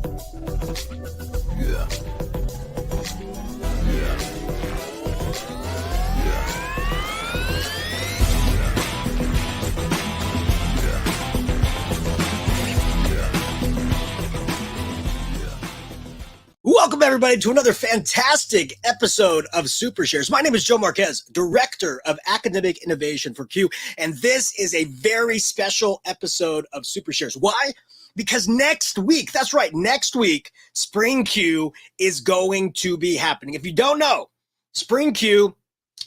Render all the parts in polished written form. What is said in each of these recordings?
Yeah. Yeah. Welcome, everybody, to another fantastic episode of SuperShares. My name is Joe Marquez, Director of Academic Innovation for Q, and this is a very special episode of SuperShares. Why? Because next week, that's right, next week, Spring Q is going to be happening. If you don't know, Spring Q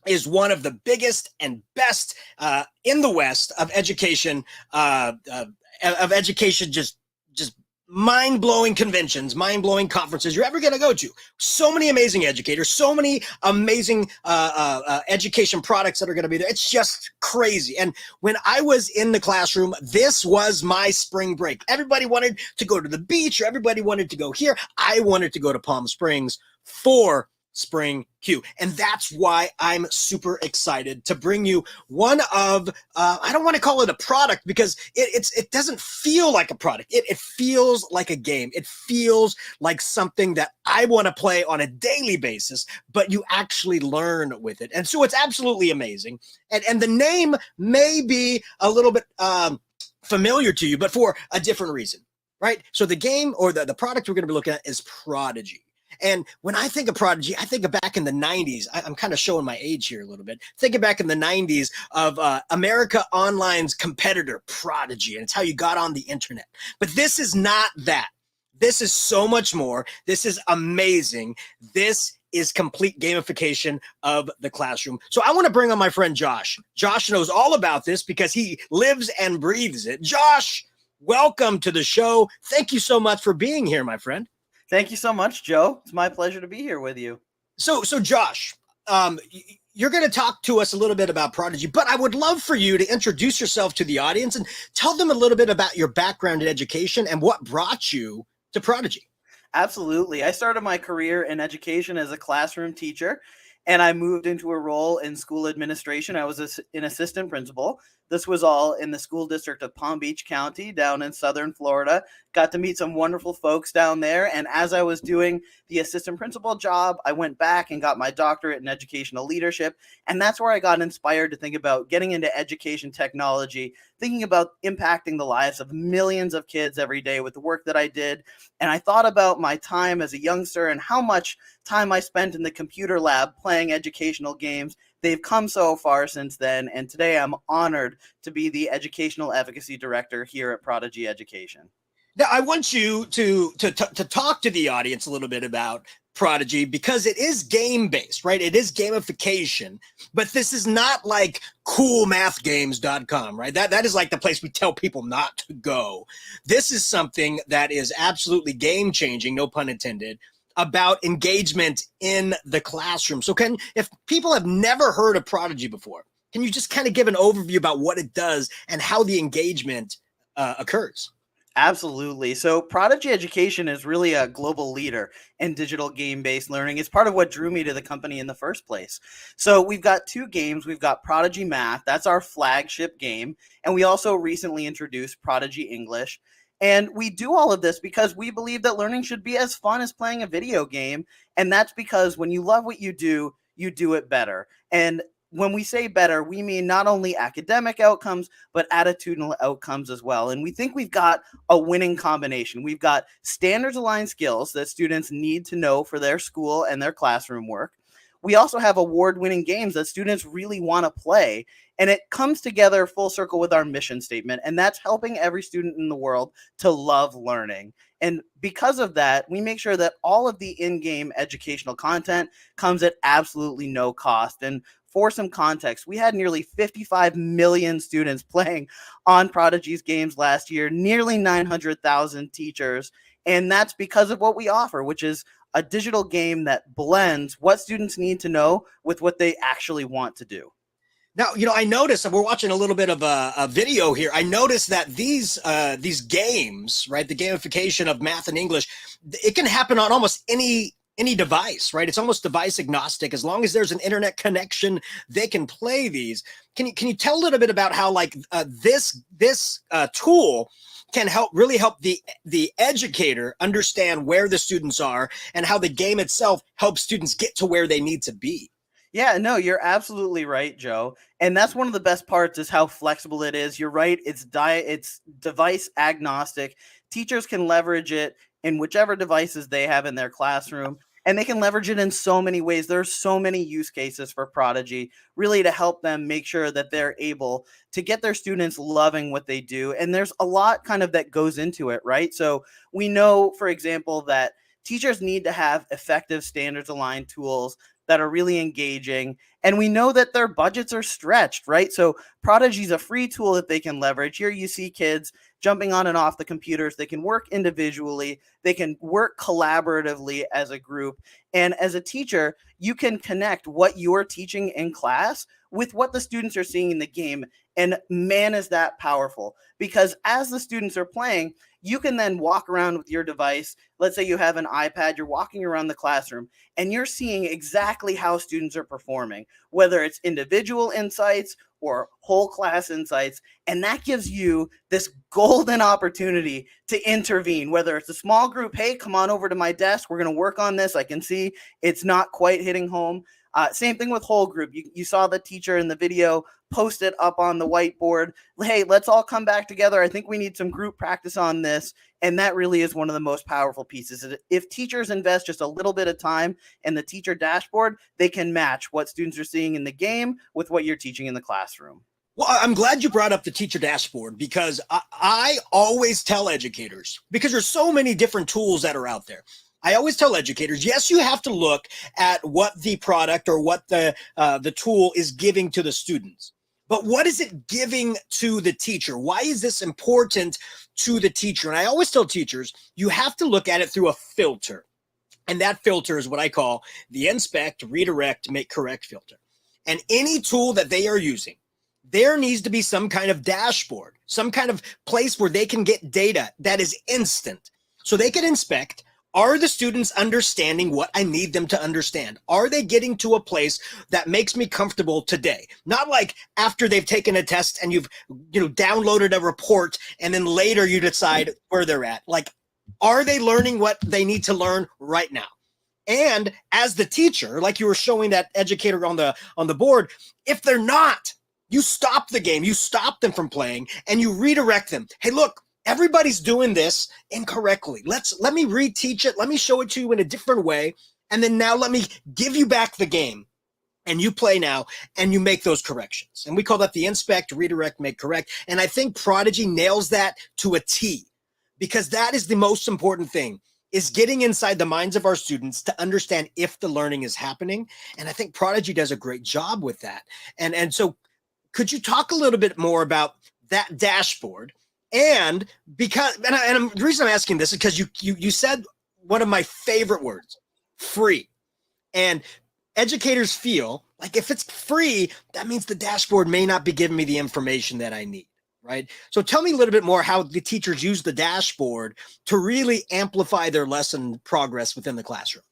is one of the biggest and best in the West of education, just mind-blowing conventions, mind-blowing conferences you're ever going to go to. So many amazing educators, so many amazing education products that are going to be there. It's just crazy. And when I was in the classroom, this was my spring break. Everybody wanted to go to the beach, or everybody wanted to go here. I wanted to go to Palm Springs for Spring Q. And that's why I'm super excited to bring you one of, I don't want to call it a product because it doesn't feel like a product. It feels like a game. It feels like something that I want to play on a daily basis, but you actually learn with it. And so it's absolutely amazing. And the name may be a little bit familiar to you, but for a different reason, right? So the game or the product we're going to be looking at is Prodigy. And when I think of Prodigy, I think of back in the 90s. I'm kind of showing my age here a little bit. Thinking back in the 90s of America Online's competitor, Prodigy, and it's how you got on the internet. But this is not that. This is so much more. This is amazing. This is complete gamification of the classroom. So I want to bring on my friend Josh. Josh knows all about this because he lives and breathes it. Josh, welcome to the show. Thank you so much for being here, my friend. Thank you so much, Joe. It's my pleasure to be here with you. So Josh, you're going to talk to us a little bit about Prodigy, but I would love for you to introduce yourself to the audience and tell them a little bit about your background in education and what brought you to Prodigy. Absolutely. I started my career in education as a classroom teacher, and I moved into a role in school administration. I was an assistant principal. This was all in the school district of Palm Beach County down in southern Florida. Got to meet some wonderful folks down there. And as I was doing the assistant principal job, I went back and got my doctorate in educational leadership. And that's where I got inspired to think about getting into education technology, thinking about impacting the lives of millions of kids every day with the work that I did. And I thought about my time as a youngster and how much time I spent in the computer lab playing educational games. They've come so far since then, and today I'm honored to be the Educational Advocacy Director here at Prodigy Education. Now, I want you to talk to the audience a little bit about Prodigy because it is game-based, right? It is gamification, but this is not like coolmathgames.com, right? That is like the place we tell people not to go. This is something that is absolutely game-changing, no pun intended, about engagement in the classroom. So if people have never heard of Prodigy before, can you just kind of give an overview about what it does and how the engagement occurs? Absolutely. So Prodigy Education is really a global leader in digital game-based learning. It's part of what drew me to the company in the first place. So we've got two games. We've got Prodigy Math. That's our flagship game. And we also recently introduced Prodigy English. And we do all of this because we believe that learning should be as fun as playing a video game. And that's because when you love what you do it better. And when we say better, we mean not only academic outcomes, but attitudinal outcomes as well. And we think we've got a winning combination. We've got standards aligned skills that students need to know for their school and their classroom work. We also have award-winning games that students really want to play. And it comes together full circle with our mission statement, and that's helping every student in the world to love learning. And because of that, we make sure that all of the in-game educational content comes at absolutely no cost. And for some context, we had nearly 55 million students playing on Prodigy's games last year, nearly 900,000 teachers. And that's because of what we offer, which is a digital game that blends what students need to know with what they actually want to do. Now, I noticed, and we're watching a little bit of a video here. I noticed that these games, right, the gamification of math and English, it can happen on almost any device, right? It's almost device agnostic. As long as there's an internet connection, they can play these. Can you tell a little bit about how this tool can really help the educator understand where the students are and how the game itself helps students get to where they need to be. Yeah, no, you're absolutely right, Joe. And that's one of the best parts is how flexible it is. You're right. It's device agnostic. Teachers can leverage it in whichever devices they have in their classroom, and they can leverage it in so many ways. There's so many use cases for Prodigy, really to help them make sure that they're able to get their students loving what they do. And there's a lot kind of that goes into it, right? So we know, for example, that teachers need to have effective standards aligned tools that are really engaging. And we know that their budgets are stretched, right? So Prodigy is a free tool that they can leverage. Here you see kids jumping on and off the computers. They can work individually. They can work collaboratively as a group. And as a teacher, you can connect what you're teaching in class with what the students are seeing in the game. And man, is that powerful, because as the students are playing, you can then walk around with your device. Let's say you have an iPad, you're walking around the classroom and you're seeing exactly how students are performing, whether it's individual insights or whole class insights. And that gives you this golden opportunity to intervene, whether it's a small group. Hey, come on over to my desk. We're going to work on this. I can see it's not quite hitting home. Same thing with whole group. You saw the teacher in the video post it up on the whiteboard. Hey, let's all come back together. I think we need some group practice on this. And that really is one of the most powerful pieces. If teachers invest just a little bit of time in the teacher dashboard, they can match what students are seeing in the game with what you're teaching in the classroom. Well, I'm glad you brought up the teacher dashboard, because I always tell educators, because there's so many different tools that are out there. I always tell educators, yes, you have to look at what the product or what the tool is giving to the students. But what is it giving to the teacher? Why is this important to the teacher? And I always tell teachers, you have to look at it through a filter. And that filter is what I call the inspect, redirect, make correct filter. And any tool that they are using, there needs to be some kind of dashboard, some kind of place where they can get data that is instant. So they can inspect, are the students understanding what I need them to understand? Are they getting to a place that makes me comfortable today? Not like after they've taken a test and you've downloaded a report and then later you decide where they're at. Like, are they learning what they need to learn right now? And as the teacher, like you were showing that educator on the board, if they're not, you stop the game, you stop them from playing, and you redirect them. Hey, look, everybody's doing this incorrectly. Let me reteach it. Let me show it to you in a different way. And then now let me give you back the game. And you play now and you make those corrections. And we call that the inspect, redirect, make correct. And I think Prodigy nails that to a T, because that is the most important thing, is getting inside the minds of our students to understand if the learning is happening. And I think Prodigy does a great job with that. And so could you talk a little bit more about that dashboard? And because, the reason I'm asking this is because you said one of my favorite words, free. And educators feel like if it's free, that means the dashboard may not be giving me the information that I need, right? So tell me a little bit more how the teachers use the dashboard to really amplify their lesson progress within the classroom.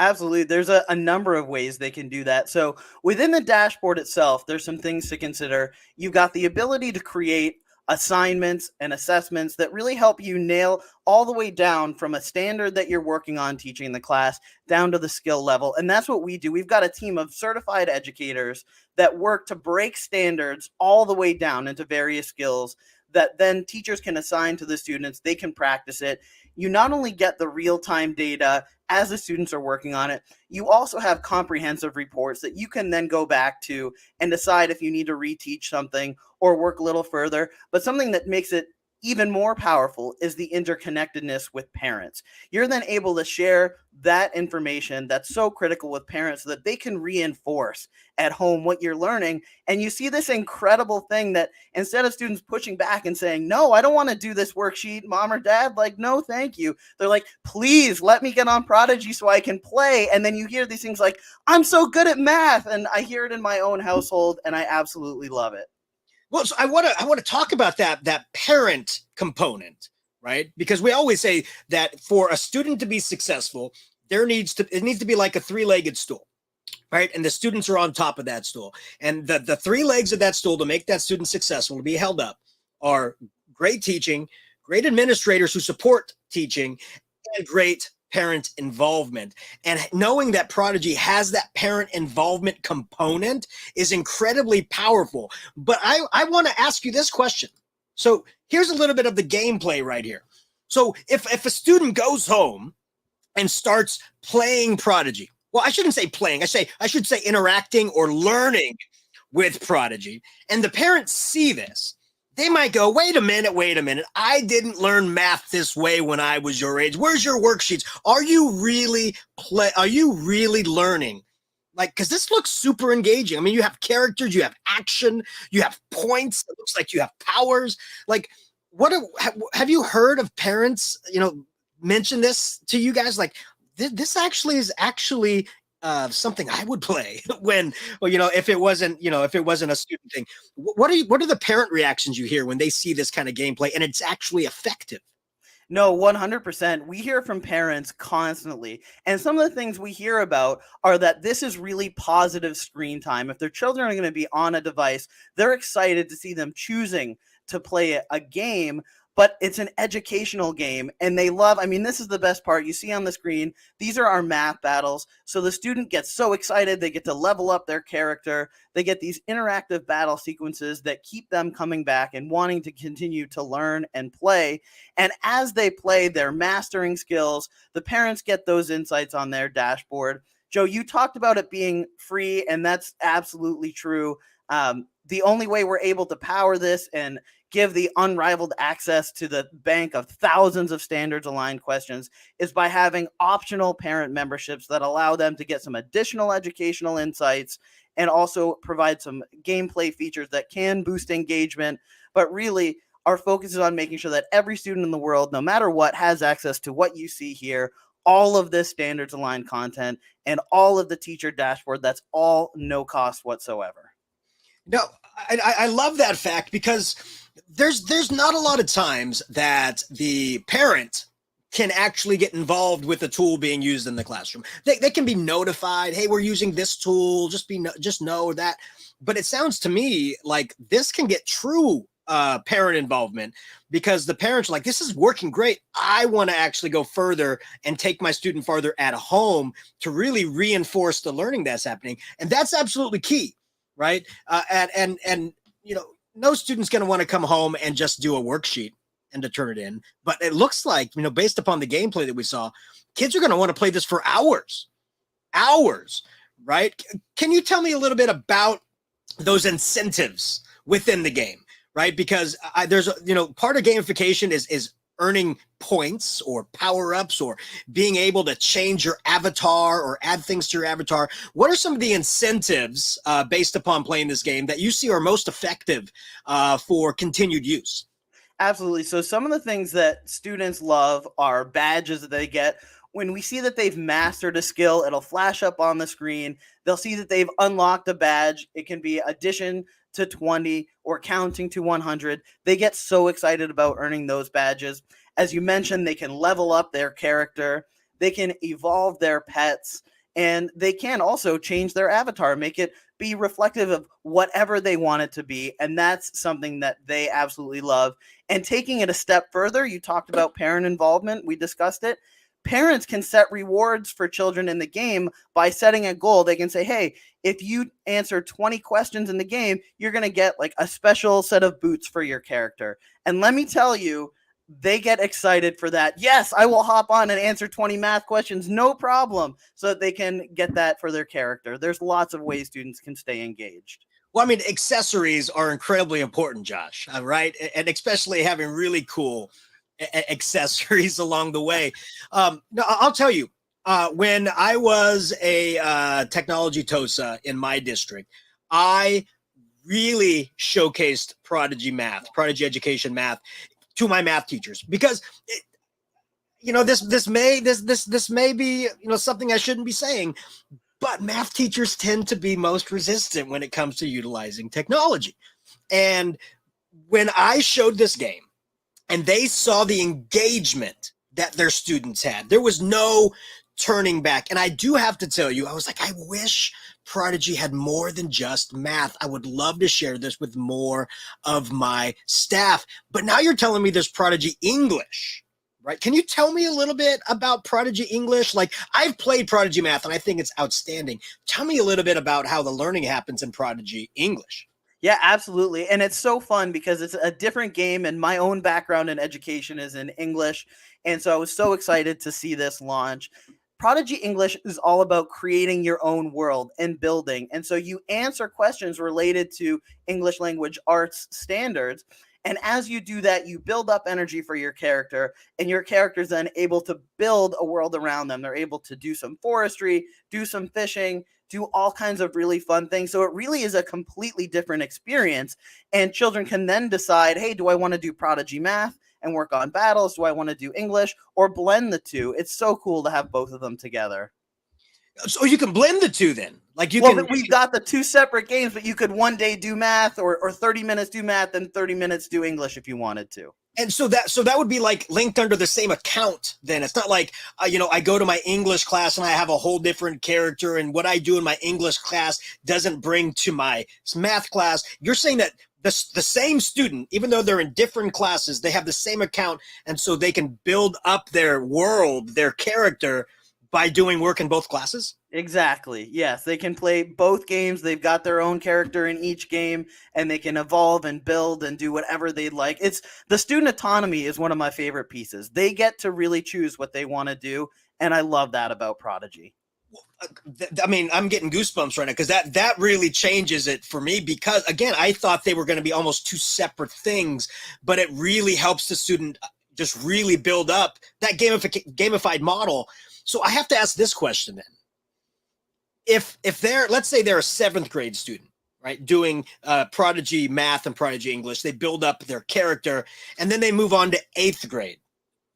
Absolutely. There's a number of ways they can do that. So within the dashboard itself, there's some things to consider. You've got the ability to create assignments and assessments that really help you nail all the way down from a standard that you're working on teaching the class down to the skill level. And that's what we do. We've got a team of certified educators that work to break standards all the way down into various skills that then teachers can assign to the students. They can practice it. You not only get the real-time data as the students are working on it, you also have comprehensive reports that you can then go back to and decide if you need to reteach something or work a little further. But something that makes it even more powerful is the interconnectedness with parents. You're then able to share that information that's so critical with parents so that they can reinforce at home what you're learning. And you see this incredible thing that instead of students pushing back and saying, no, I don't want to do this worksheet, mom or dad, like, no, thank you. They're like, please let me get on Prodigy so I can play. And then you hear these things like, I'm so good at math. And I hear it in my own household and I absolutely love it. Well, so I want to talk about that parent component, right? Because we always say that for a student to be successful, it needs to be like a three-legged stool, right? And the students are on top of that stool. And the three legs of that stool to make that student successful, to be held up, are great teaching, great administrators who support teaching, and great parent involvement. And knowing that Prodigy has that parent involvement component is incredibly powerful. But I want to ask you this question. So here's a little bit of the gameplay right here. So if a student goes home and starts playing Prodigy, well, I shouldn't say playing, I should say interacting or learning with Prodigy, and the parents see this, they might go, wait a minute. I didn't learn math this way when I was your age. Where's your worksheets? Are you really learning? Like, because this looks super engaging. I mean, you have characters, you have action, you have points. It looks like you have powers. Like, have you heard of parents, mention this to you guys? Like, this actually is something I would play if it wasn't a student thing. What are the parent reactions you hear when they see this kind of gameplay and it's actually effective? No, 100%. We hear from parents constantly. And some of the things we hear about are that this is really positive screen time. If their children are going to be on a device, they're excited to see them choosing to play a game, but it's an educational game, and they love, this is the best part. You see on the screen, these are our math battles. So the student gets so excited, they get to level up their character. They get these interactive battle sequences that keep them coming back and wanting to continue to learn and play. And as they play, they're mastering skills. The parents get those insights on their dashboard. Joe, you talked about it being free, and that's absolutely true. The only way we're able to power this and give the unrivaled access to the bank of thousands of standards aligned questions is by having optional parent memberships that allow them to get some additional educational insights and also provide some gameplay features that can boost engagement. But really, our focus is on making sure that every student in the world, no matter what, has access to what you see here, all of this standards aligned content, and all of the teacher dashboard. That's all no cost whatsoever. No, I love that fact, because there's not a lot of times that the parent can actually get involved with the tool being used in the classroom. They can be notified, hey, we're using this tool, just know that. But it sounds to me like this can get true parent involvement, because the parents are like, this is working great. I want to actually go further and take my student farther at home to really reinforce the learning that's happening. And that's absolutely key, right? And no student's going to want to come home and just do a worksheet and to turn it in. But it looks like, based upon the gameplay that we saw, kids are going to want to play this for hours, right? Can you tell me a little bit about those incentives within the game, right? Because there's, part of gamification is earning points or power-ups or being able to change your avatar or add things to your avatar. What are some of the incentives based upon playing this game that you see are most effective for continued use? Absolutely. So some of the things that students love are badges that they get. When we see that they've mastered a skill, it'll flash up on the screen. They'll see that they've unlocked a badge. It can be addition to 20 or counting to 100. They get so excited about earning those badges. As you mentioned, they can level up their character. They can evolve their pets. And they can also change their avatar, make it be reflective of whatever they want it to be. And that's something that they absolutely love. And taking it a step further, you talked about parent involvement. We discussed it. Parents can set rewards for children in the game by setting a goal. They can say, hey, if you answer 20 questions in the game, you're going to get like a special set of boots for your character. And let me tell you, they get excited for that. Yes, I will hop on and answer 20 math questions, no problem, so that they can get that for their character. There's lots of ways students can stay engaged. Well, accessories are incredibly important, Josh, right? And especially having really cool accessories along the way. No, I'll tell you, when I was a technology TOSA in my district, I really showcased Prodigy Education math to my math teachers, because this may be something I shouldn't be saying, but math teachers tend to be most resistant when it comes to utilizing technology. And when I showed this game and they saw the engagement that their students had. There was no turning back. And I do have to tell you, I was like, I wish Prodigy had more than just math. I would love to share this with more of my staff. But now you're telling me there's Prodigy English, right? Can you tell me a little bit about Prodigy English? Like, I've played Prodigy Math and I think it's outstanding. Tell me a little bit about how the learning happens in Prodigy English. Yeah, absolutely. And it's so fun because it's a different game, and my own background in education is in English. And so I was so excited to see this launch. Prodigy English is all about creating your own world and building. And so you answer questions related to English language arts standards. And as you do that, you build up energy for your character, and your character is then able to build a world around them. They're able to do some forestry, do some fishing, do all kinds of really fun things. So it really is a completely different experience. And children can then decide, hey, do I want to do Prodigy Math and work on battles? Do I want to do English, or blend the two? It's so cool to have both of them together. So you can blend the two then. Like we've got the two separate games, but you could one day do math, or 30 minutes do math and 30 minutes do English if you wanted to. And so that would be like linked under the same account. Then it's not like, I go to my English class and I have a whole different character, and what I do in my English class doesn't bring to my math class. You're saying that the same student, even though they're in different classes, they have the same account. And so they can build up their world, their character, by doing work in both classes? Exactly. Yes, they can play both games. They've got their own character in each game, and they can evolve and build and do whatever they'd like. It's the student autonomy is one of my favorite pieces. They get to really choose what they want to do, and I love that about Prodigy. I mean, I'm getting goosebumps right now because that really changes it for me, because, again, I thought they were going to be almost two separate things, but it really helps the student just really build up that gamified model. So I have to ask this question then. If let's say they're a 7th grade student, right, doing Prodigy Math and Prodigy English, they build up their character, and then they move on to 8th grade.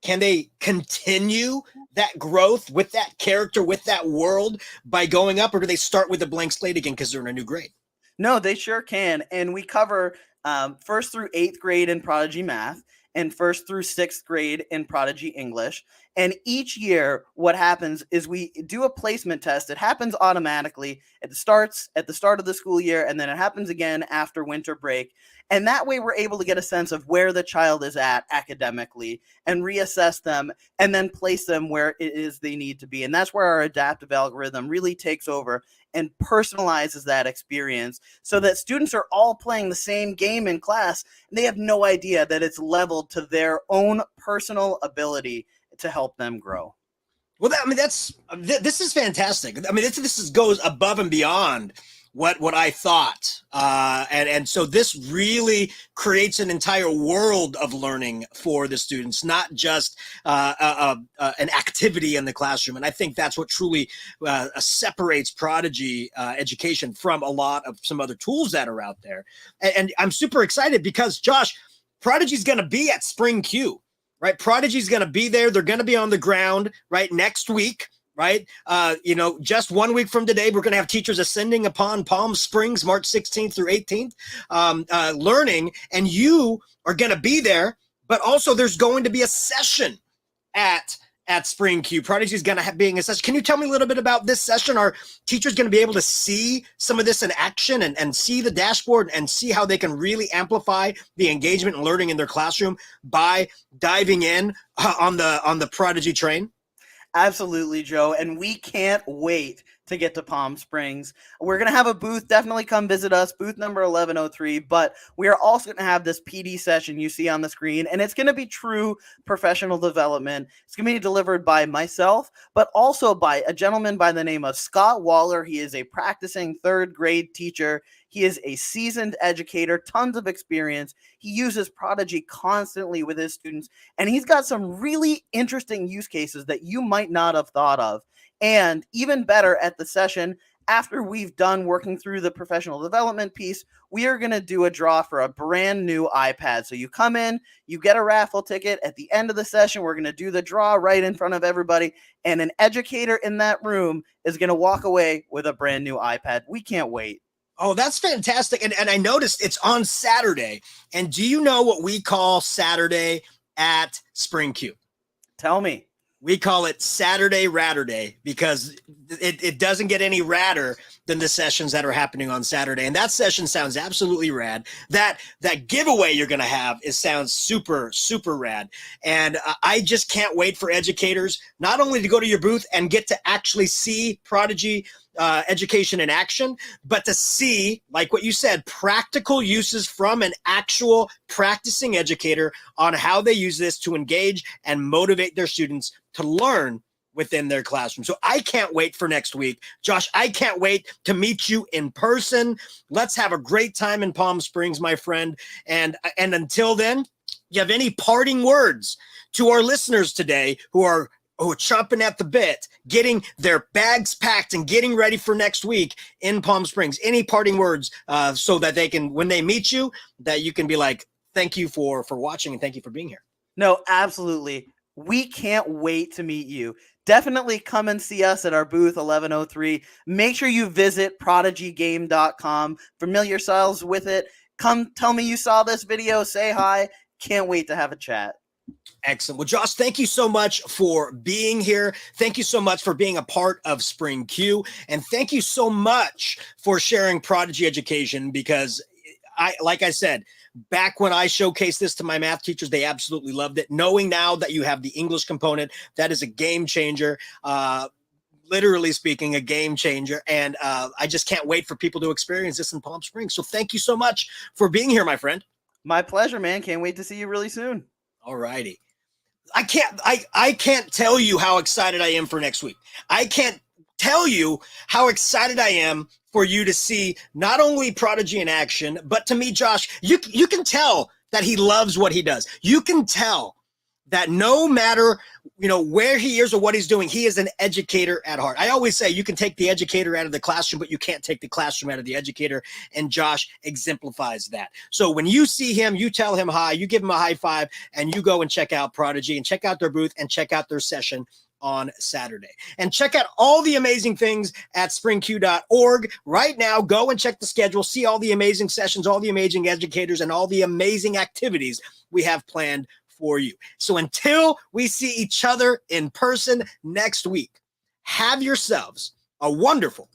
Can they continue that growth with that character, with that world, by going up, or do they start with a blank slate again because they're in a new grade? No, they sure can. And we cover 1st through 8th grade in Prodigy Math and 1st through 6th grade in Prodigy English. And each year, what happens is we do a placement test. It happens automatically. It starts at the start of the school year, and then it happens again after winter break. And that way, we're able to get a sense of where the child is at academically and reassess them, and then place them where it is they need to be. And that's where our adaptive algorithm really takes over and personalizes that experience, so that students are all playing the same game in class, and they have no idea that it's leveled to their own personal ability to help them grow. Well, this is fantastic. I mean, this goes above and beyond what I thought, and so this really creates an entire world of learning for the students, not just an activity in the classroom. And I think that's what truly separates Prodigy Education from a lot of some other tools that are out there. And I'm super excited because, Josh, Prodigy's going to be at Spring Q. Right, Prodigy's going to be there. They're going to be on the ground, right, next week, right? Just 1 week from today, we're going to have teachers ascending upon Palm Springs, March 16th through 18th, learning, and you are going to be there. But also, there's going to be a session at Spring Q. Prodigy is going to be a session. Can you tell me a little bit about this session? Are teachers going to be able to see some of this in action and see the dashboard and see how they can really amplify the engagement and learning in their classroom by diving in on the Prodigy train? Absolutely, Joe. And we can't wait to get to Palm Springs. We're going to have a booth. Definitely come visit us, booth number 1103. But we are also going to have this PD session you see on the screen, and it's going to be true professional development. It's going to be delivered by myself, but also by a gentleman by the name of Scott Waller. He is a practicing 3rd grade teacher. He is a seasoned educator, tons of experience. He uses Prodigy constantly with his students, and he's got some really interesting use cases that you might not have thought of. And even better, at the session, after we've done working through the professional development piece, we are going to do a draw for a brand new iPad. So you come in, you get a raffle ticket. At the end of the session, we're going to do the draw right in front of everybody. And an educator in that room is going to walk away with a brand new iPad. We can't wait. Oh, that's fantastic. And I noticed it's on Saturday. And do you know what we call Saturday at Spring Q? Tell me. We call it Saturday Ratter Day because it doesn't get any radder than the sessions that are happening on Saturday. And that session sounds absolutely rad. That giveaway you're going to have sounds super, super rad. And I just can't wait for educators not only to go to your booth and get to actually see Prodigy Education in action, but to see, like what you said, practical uses from an actual practicing educator on how they use this to engage and motivate their students to learn within their classroom. So I can't wait for next week. Josh, I can't wait to meet you in person. Let's have a great time in Palm Springs, my friend. And until then, you have any parting words to our listeners today who are chomping at the bit, getting their bags packed and getting ready for next week in Palm Springs? Any parting words so that they can, when they meet you, that you can be like, thank you for watching and thank you for being here? No, absolutely. We can't wait to meet you. Definitely come and see us at our booth 1103. Make sure you visit prodigygame.com. Familiar yourselves with it. Come tell me you saw this video. Say hi. Can't wait to have a chat. Excellent. Well, Josh, thank you so much for being here. Thank you so much for being a part of Spring Q. And thank you so much for sharing Prodigy Education, because like I said, back when I showcased this to my math teachers, they absolutely loved it. Knowing now that you have the English component, that is a game changer. Literally speaking, a game changer. And I just can't wait for people to experience this in Palm Springs. So thank you so much for being here, my friend. My pleasure, man. Can't wait to see you really soon. All righty. I can't tell you how excited I am for next week. I can't tell you how excited I am for you to see not only Prodigy in action, but to me, Josh, you can tell that he loves what he does. You can tell that no matter, where he is or what he's doing, he is an educator at heart. I always say you can take the educator out of the classroom, but you can't take the classroom out of the educator. And Josh exemplifies that. So when you see him, you tell him hi, you give him a high five, and you go and check out Prodigy and check out their booth and check out their session on Saturday. And check out all the amazing things at springq.org. Right now, go and check the schedule, see all the amazing sessions, all the amazing educators, and all the amazing activities we have planned for you. So until we see each other in person next week, have yourselves a wonderful